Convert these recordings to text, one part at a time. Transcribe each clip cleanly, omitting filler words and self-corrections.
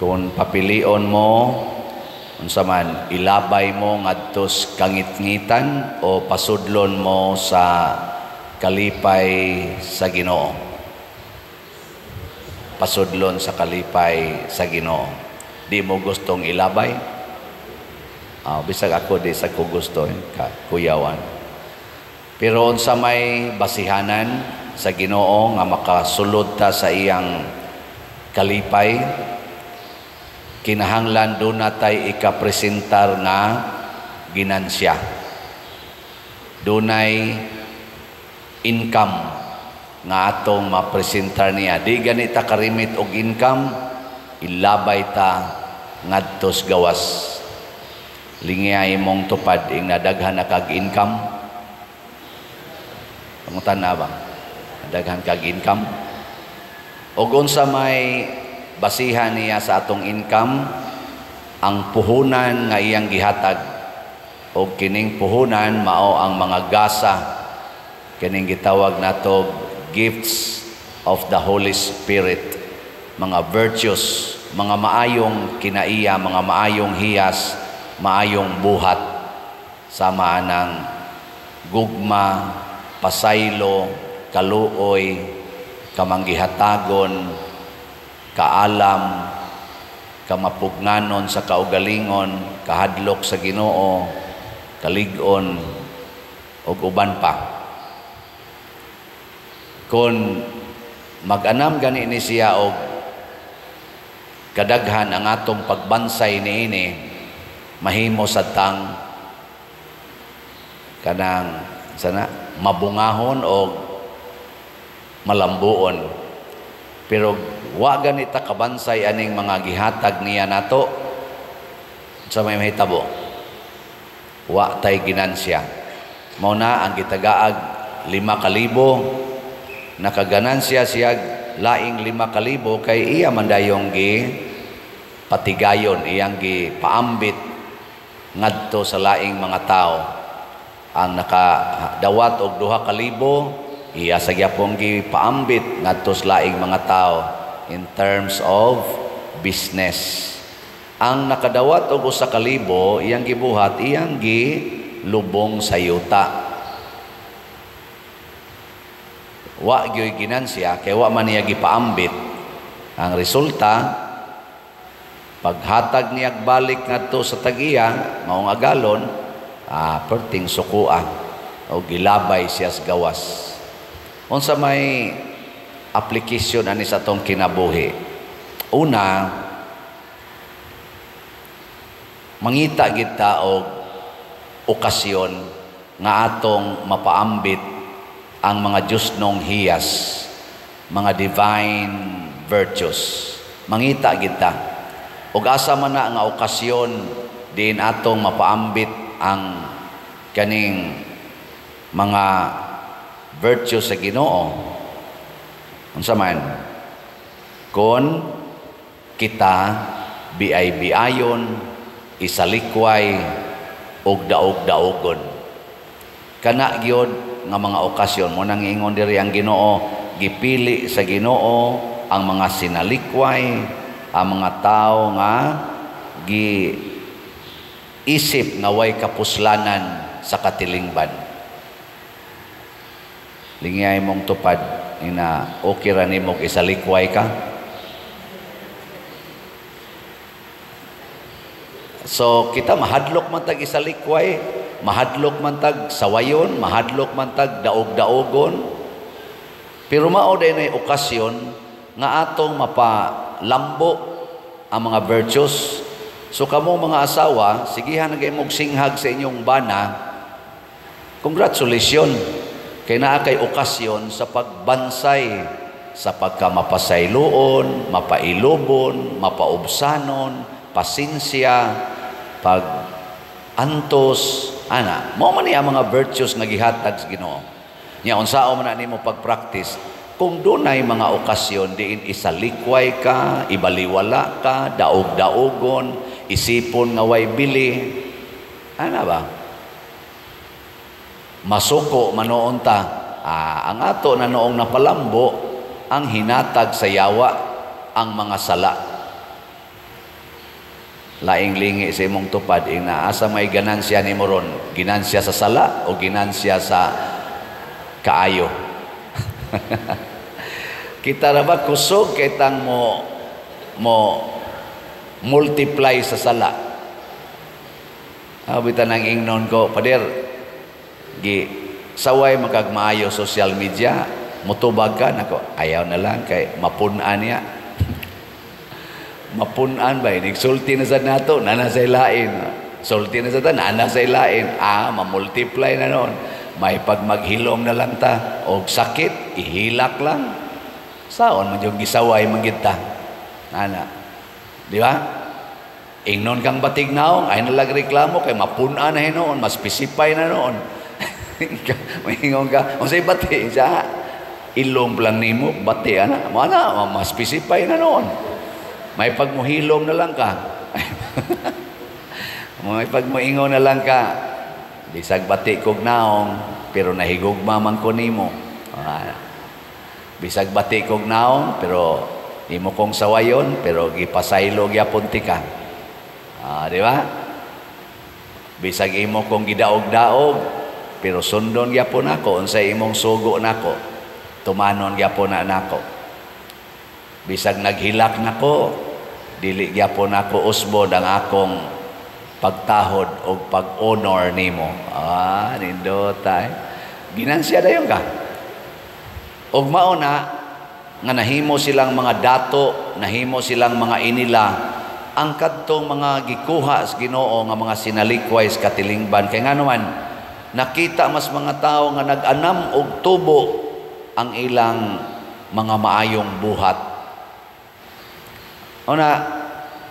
Kung papilion mo, unsa man, ilabay mo ngadtos kangit-ngitan o pasudlon mo sa kalipay sa Ginoo. Pasudlon sa kalipay sa Ginoo. Di mo gustong ilabay? Bisag ako di sa ko gusto, kuyawan. Pero unsa may basihanan sa Ginoo nga makasulod ta sa iyang kalipay, kinahanglan doon natay ikapresentar nga ginansya. Dunay income nga atong mapresentar niya. Di ganita karimit og income, ilabay ta ngadtos gawas. Lingay imong tupad ing nadaghan na kag income. Pangutan na ba? Nadaghan kag income. O unsa may basihan niya sa atong income, ang puhunan nga iyang gihatag. O kining puhunan mao ang mga gasa, kining gitawag nato gifts of the Holy Spirit, mga virtues, mga maayong kinaiya, mga maayong hiyas, maayong buhat, sama ng gugma, pasaylo, kaluoy, kamanggihatagon, kaalam, kamapugnanon sa kaugalingon, kahadlok sa Ginoo, kalig-on, ug uban pa. Kung mag-anam gani ni siya og kadaghan ang atong pagbansay niini, mahimo sa tang kanang sana mabungahon o malambuon. Pero wa ganita kabansay aning mga gihatag niya nato sa may mahitabo. Wa tay ginansya. Mao na ang gitagaag 5,000, nakaganansya siya laing 5,000 kay iya man dayong gi patigayon, iyang gi paambit ngadto sa laing mga tao. Ang nakadawat og 2,000, iya sa gyapon gi paambit ngadto sa laing mga tao in terms of business. Ang nakadawat og 1,000, iyang gibuhat, iyang gi lubong sa yuta. Wa gyoy ginansya kay wa man niya gipaambit. Ang resulta, paghatag niya balik ngadto sa tag-iya maong agalon, perting sukua o gilabay siya sa gawas. Unsa may application ani sa atong kinabuhi? Una, mangita kita og okasyon nga atong mapaambit ang mga Diyosnong hiyas, mga divine virtues. Mangita kita. Ug asa man na nga okasyon din atong mapaambit ang kaning mga virtues sa Ginoo. Unsa man? Kon kita biay-biayon, isalikway, og daog-daogon. Kana gyud nga mga okasyon mo nang ingon diri ang Ginoo, gipili sa Ginoo ang mga sinalikway, ang mga tao nga isip nga way kapuslanan sa katilingban. Lingay mong tupad ina okay ra nimo isalikway ka. So kita mahadlok man tag isalikway, mahadlok man tag sawayon, mahadlok man tag daog-daogon. Pero mao day nay okasyon nga atong mapalambo ang mga virtues. So kamo mga asawa, sigihan na kayo singhag sa inyong bana. Congratulations. Kay naa kay okasyon sa pagbansay, sa pagkamapasayloon, mapailobon, mapaubsanon, pasinsya, pag-antos, ana. Mao man ni ang mga virtues nga gihatag sa Ginoo. Nya unsao man nimo pag-practice kung dunay mga okasyon diin isalikway ka, ibaliwala ka, daog-daogon, isipon nga way bili. Ana ba? Masuko manoon ta. Ang ato na noong napalambo ang hinatag sa yawa ang mga sala. laing lingi sa imong tupad, asa may ganansya ni moron, ginansya sa sala o ginansya sa kaayo. Kita na ba kusog kitang mo multiply sa sala. Bitan ang ingnon ko, pader, saway magkagmaayo social media, mutubag ka, nako, ayaw na lang, kay mapunan niya. Mapunan ba, nagsulti na sa nato, nana sa ilain. Sulti na sa ta, nana sa ilain. Mamultiply na noon. May pag maghilom na lang ta, o sakit, ihilak lang. Saon man yung gisaway magita. Ana. Di ba? Ingnon kang batig naong, ay nalag reklamo, kay mapunan na noon, mas specify na noon. Mahingon ka, o say bati, siya, ilong lang nimo, bati, ana, mas specify na noon. May pagmuhilom na lang ka. May pagmuingon na lang ka. Bisag bati kog naong, pero nahigugma man ko nimo. Bisag bati kog naong, pero imo kong sawayon, pero gipasaylo gyapon ti ka. Di ba? Bisag imo kong gidaog-daog, pero sundon gyapon ako unsay imong sugo nako. Tumanon gyapon na nako. Bisag naghilak nako, dili gyapon ako usbod ang akong pagtahod o pag-honor nimo. Nindotay. Ginansya dayon ka. Og mauna nga nahimo silang mga dato, nahimo silang mga inila, ang kadtong mga gikuha sa Ginoo nga mga sinalikway sa katilingban. Kay nga naman, nakita mas mga tao nga nag-anam og tubo ang ilang mga maayong buhat. Una,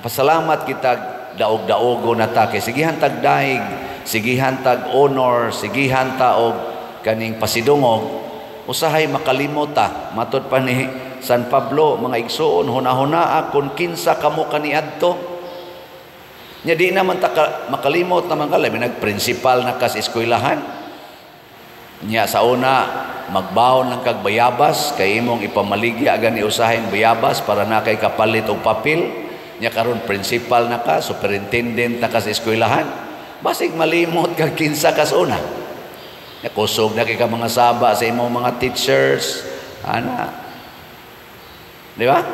pasalamat kita daog-daogo na ta, kay sigihan tag daig, sigihan tag honor, sigihan ta og kaning pasidungog, usahay makalimot ta. Matod pa ni San Pablo, mga igsuon, hunahunaa kung kinsa kamo kaniadto. Nya di naman ta makalimot naman ka, labi nagprinsipal na kas eskwelahan. Nya sa una, magbawon lang kag bayabas, kay imong ipamaligya gani usahay bayabas para na kay kapalit og papel. Nya karon principal na ka, superintendent na ka sa eskwelahan. Basig malimot kag kinsa kas una. Nya kusog na kay ka mga saba sa imong mga teachers. Di ba?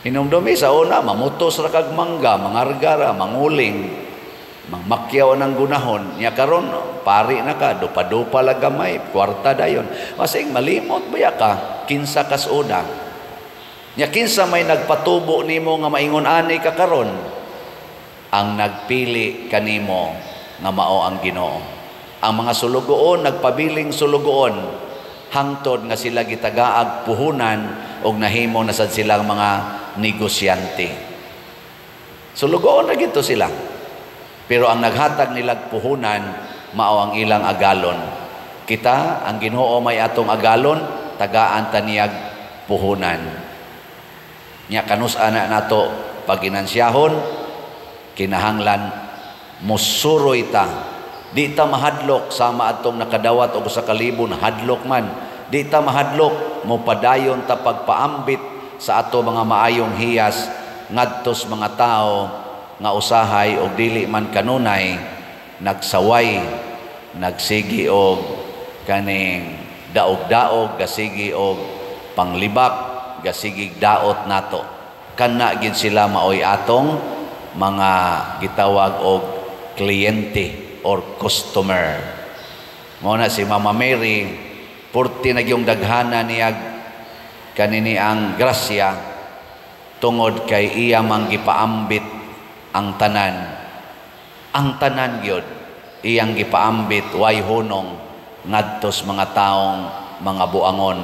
Hinumdumi sa una, mamutos ra kag mangga, mangargara, manguling, mangmakyaw ng gunahon. Nya karon pari na ka, dupa-dupa lang gamay, kwarta dayon. Basig malimot baya ka, kinsa kas una. Nya kinsa may nagpatubo nimo nga maingon ani ka karon, ang nagpili kanimo nga mao ang Ginoo. Ang mga sulugoon nagpabiling sulugoon hangtod nga sila gitagaag puhunan og nahimo na sad silang mga negosyante. Sulugoon na gito sila. Pero ang naghatag nilag puhunan mao ang ilang agalon. Kita ang Ginoo may atong agalon, tagaan ta niyag puhunan. Nya kanus-an na nato pag ginansyahon, kinahanglan musuroy ta. Di ta mahadlok sama atong nakadawat og sa kalibon, hadlok man. Di ta mahadlok, mo padayon ta pagpaambit sa ato mga maayong hiyas ngadtos mga tao nga usahay og dili man kanunay nagsaway, nagsigi og kaning daog-daog, gasigi og panglibak, gasigig daot nato. Kana gid sila maoy atong mga gitawag og kliyente or customer. Mao na si Mama Mary, purti na yung daghana niyag kanini ang grasya tungod kay iya mang gipaambit ang tanan. Ang tanan gyud iyang gipaambit way hunong ngadtos mga taong mga buangon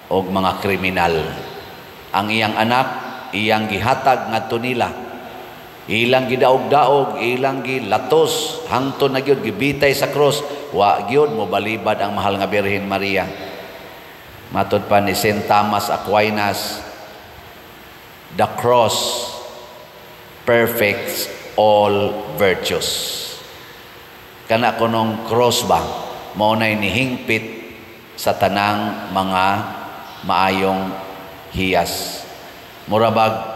og mga kriminal. Ang iyang anak iyang gihatag ngadto nila. Ilang gidaog-daog, ilang gilatos, hangtod na gyud gibitay sa cross, wa gyud mo balibad ang mahal nga Birhen Maria. Matod pa ni St. Thomas Aquinas, the cross perfects all virtues. Kana kunong cross ba, mao nay nihingpit sa tanang mga maayong hiyas. Murabag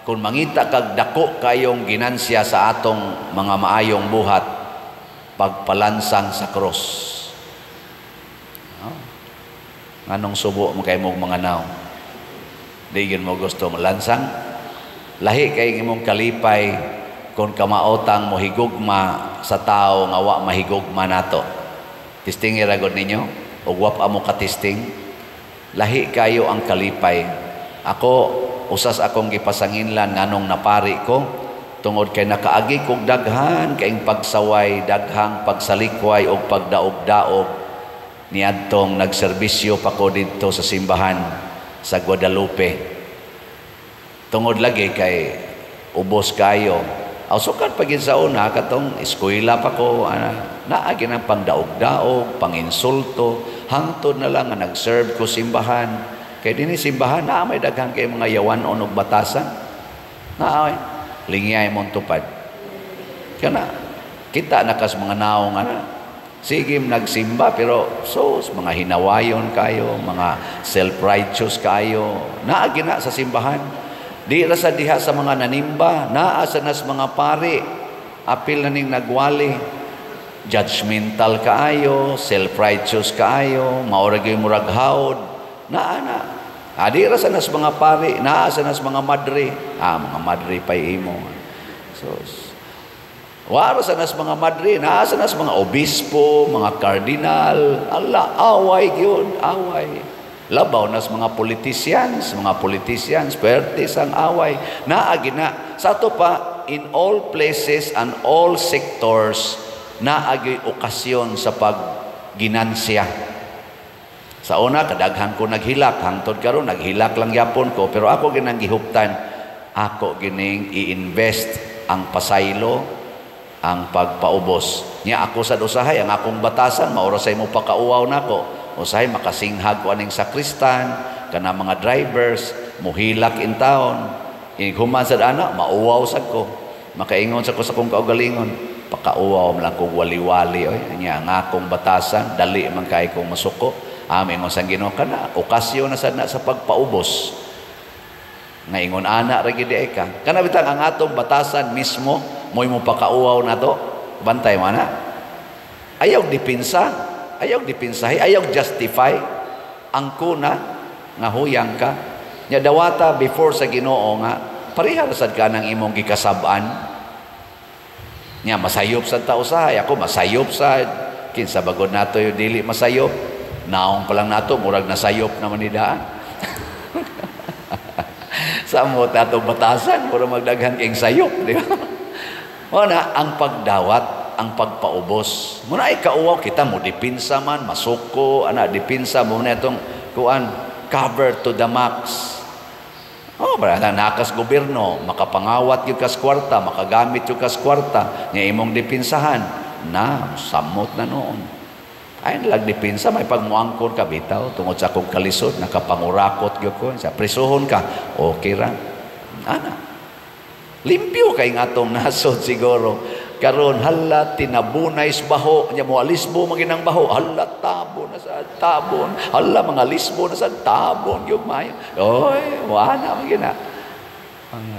kung mangita kag dako kayong ginansya sa atong mga maayong buhat, pagpalansang sa cross. Nganong subo mo kay mong mga naw? Di yun mo gusto malansang? Lahi kay imong kalipay kung kamaotang mo higugma sa tao nga wa mahigugma nato. Tisting iragod ninyo? O wap amo katisting? Lahi kayo ang kalipay. Ako, usas akong gipasanginlan nganong napari ko, tungod kay nakaagi kong daghan, kaing pagsaway, daghang pagsalikway o pagdaog-daog, niadtong nagserbisyo pa ko dito sa simbahan sa Guadalupe. Tungod lagi kay ubos kayo. Sukat pagin sa una, katong eskwela pa ko, naagi ng pangdaog-daog, panginsulto, hangtod na lang nga nag-serve ko simbahan. Kaya din simbahan, may daghang kay mga yawan o batasan. Lingiyay mong tupad. Kana, kita nakas mga naong sige, nagsimba, pero mga hinawayon kayo, mga self-righteous kayo, naagi na sa simbahan. Di ra sa diha sa mga nanimba, naa sa nas mga pari, apil na ning nagwali, judgmental kaayo, self-righteous kaayo, maurag yung murag haod, naa. Di ra sa nas mga pari, naa sa nas mga madre, mga madre pa imo. Wala sa nas mga madre, nasa nas mga obispo, mga kardinal, away yun, away. Labaw nas mga politicians, pertis ang away. Naagi na. Sa ito pa, in all places and all sectors, naagi okasyon sa pagginansya. Sa una, kadaghan ko naghilak, hangtod karon naghilak lang yapon ko, pero ako ginang gihuptan, ako gining i-invest ang pasaylo, ang pagpaubos. Nya ako sa usahay, ang akong batasan, maurasay mo pakauaw na ko. Usahay, makasinghag ko aning sakristan, kana mga drivers, muhilak in town. Human sa ana, mauwaw sad ko. Makaingon sa ko sa kong kaugalingon, pakauaw lang kong wali-wali. Nya, ang akong batasan, dali man kay kong masuko. Ingon sang Ginoo kana, okasyon na sad na sa pagpaubos. Ngaingon ana ra gid ka. Kana bitang ang atong batasan mismo, mo'y mo pakauaw na to, bantay mo na. Ayaw dipinsa, ayaw dipinsahi, ayaw justify. Ang kuna, nga huyang ka. Nya dawata before sa Ginoo nga, pariharasad ka ng imong gikasab-an. Nya masayop sa tao sahay, ako masayop sa, kinsa bagod nato yung dili masayop. Naong pa lang nato, murag nasayop naman nidaan. Sa mo tatong batasan, puro magdaghan kayong sayop, di ba? Muna, ang pagdawat, ang pagpaubos. Muna ay kauwaw, kita mo dipinsa man, masuko, dipinsa mo na itong kuan, cover to the max. Nakas gobyerno, makapangawat yung kas kwarta, makagamit yung kas kwarta, niya imong dipinsahan, samot na noon. Ay nalag dipinsa, may pagmuangkon ka, bitaw, tungod sa akong kalisod, nakapangurakot yung ko, sa prisuhon ka, okay ra. Limpyo kay nga atong nasod siguro. Karon hala tinabunay sa baho, nya mo alisbo maginang baho, hala tabon na sa tabon, hala mga lisbo na sa tabon yung mayo. Oy, wala magina. Ang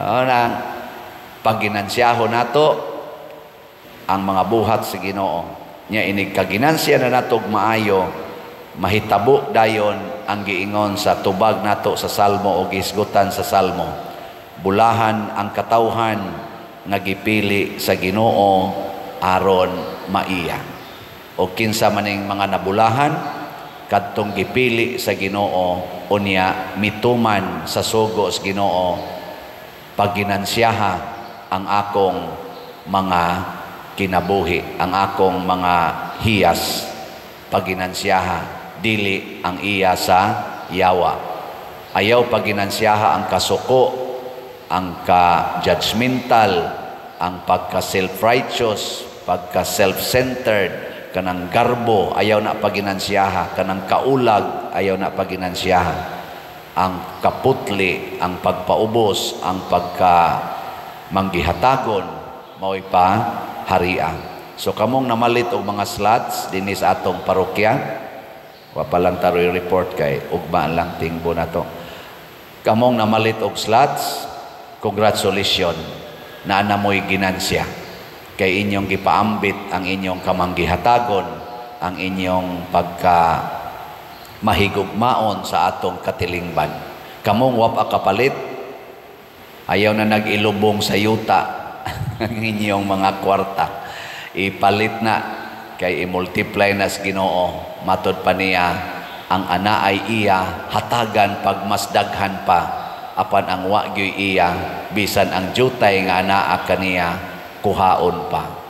pagginansyahon nato ang mga buhat sa Ginoo. Nya inig kaginansya na natog maayo, mahitabo dayon ang giingon sa tubag nato sa Salmo o gisgutan sa Salmo. Bulahan ang katawhan nga gipili sa Ginoo aron maiya. O kinsa maning mga nabulahan kadtong gipili sa Ginoo unya mituman sa sugo sa Ginoo, paginansyaha ang akong mga kinabuhi, ang akong mga hiyas, paginansyaha, dili ang iya sa yawa. Ayaw paginansyaha ang kasuko, ang ka-judgmental, ang pagka-self-righteous, pagka-self-centered, kanang garbo, ayaw na paginansyaha, kanang kaulag, ayaw na paginansyaha. Ang kaputli, ang pagpaubos, ang pagka-manggihatagon, mao'y pa haria. So kamong namalit og mga slots dinis atong parokya, wa pa lang taroy report kay ugma lang tingbo na to. Kamong namalit og slots, congratulations na namoy ginansya kay inyong gipaambit ang inyong kamanggihatagon, ang inyong pagka mahigugmaon sa atong katilingban. Kamong wapa kapalit, ayaw na nag-ilubong sa yuta ang inyong mga kwarta. Ipalit na kay i-multiply na sa Ginoo. Matod pa niya, ang ana ay iya hatagan pag mas daghan pa, apan ang wagyoy iya bisan ang jutay nga anaa kaniya kuhaon pa.